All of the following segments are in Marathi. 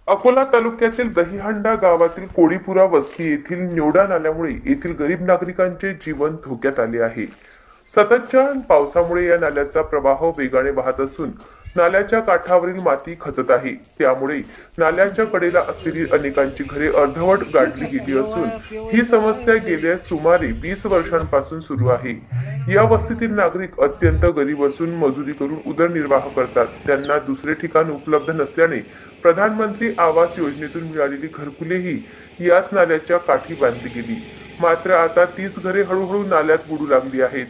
अकोला तालुक्यातील दहीहंडा गावातील कोडीपुरा वस्ती येथील निवडा नाल्यामुळे येथील गरीब नागरिकांचे जीवन धोक्यात आले आहे। सततच्या पावसामुळे या नाल्याचा प्रवाह वेगाने वाहत असून नाल्याच्या काठावरील माती खचत आहे। त्यामुळे नाल्याच्या कडेला असलेली अनेकांची घरे अर्धवट गाडली गेली असून ही समस्या गेल्या सुमारे 20 वर्षांपासून सुरू आहे। या वस्तीतील नागरिक अत्यंत गरीब असून मजुरी करून उदरनिर्वाह करतात। त्यांना दुसरे ठिकाण उपलब्ध नसल्याने प्रधानमंत्री आवास योजनेतून मिळालेली घरकुलेही याच नाल्याच्या काठी बांधली गेली। मात्र आता तीच घरे हळूहळू नाल्यात बुडू लागली आहेत।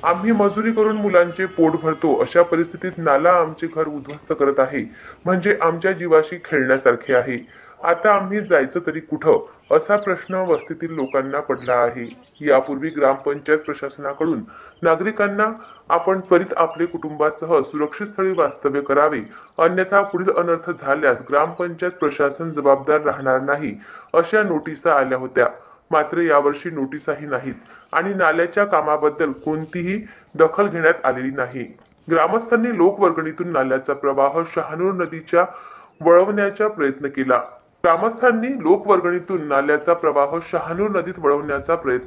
आम्ही मजुरी करून मुलांचे पोट भरतो, अशा परिस्थितीत नाला आमचे घर उद्ध्वस्त करत आहे, म्हणजे आमच्या जीवाशी खेळण्यासारखे आहे। आता आम्ही जायचं तरी कुठं, असा प्रश्न वस्तीतील लोकांना पडला आहे। यापूर्वी ग्रामपंचायत प्रशासनाकडून नागरिकांना आपण त्वरित आपले कुटुंबासह सुरक्षित स्थळी वास्तव्य करावे, अन्यथा पुढील अनर्थ झाल्यास ग्रामपंचायत प्रशासन जबाबदार राहणार नाही, अशा नोटिसा आल्या होत्या। मात्र यावर्षी नोटिसाही नाहीत आणि नाल्याच्या कामाबद्दल कोणतीही दखल घेण्यात आलेली नाही। ग्रामस्थांनी लोकवर्गणीतून नाल्याचा प्रवाह शहानूर नदीच्या वळवण्याचा प्रयत्न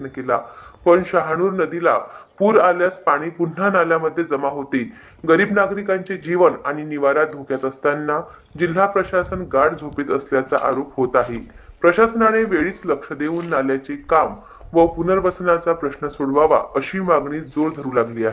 केला। पण शहानूर नदीला पूर आल्यास पाणी पुन्हा नाल्यामध्ये जमा होते। गरीब नागरिकांचे जीवन आणि निवारा धोक्यात असताना जिल्हा प्रशासन गाढ झोपेत असल्याचा आरोप होत आहे। प्रशासनाने वेळीच लक्ष देऊन नाल्याचे काम व पुनर्वसनाचा प्रश्न सोडवावा, अशी मागणी जोर धरू लागली आहे।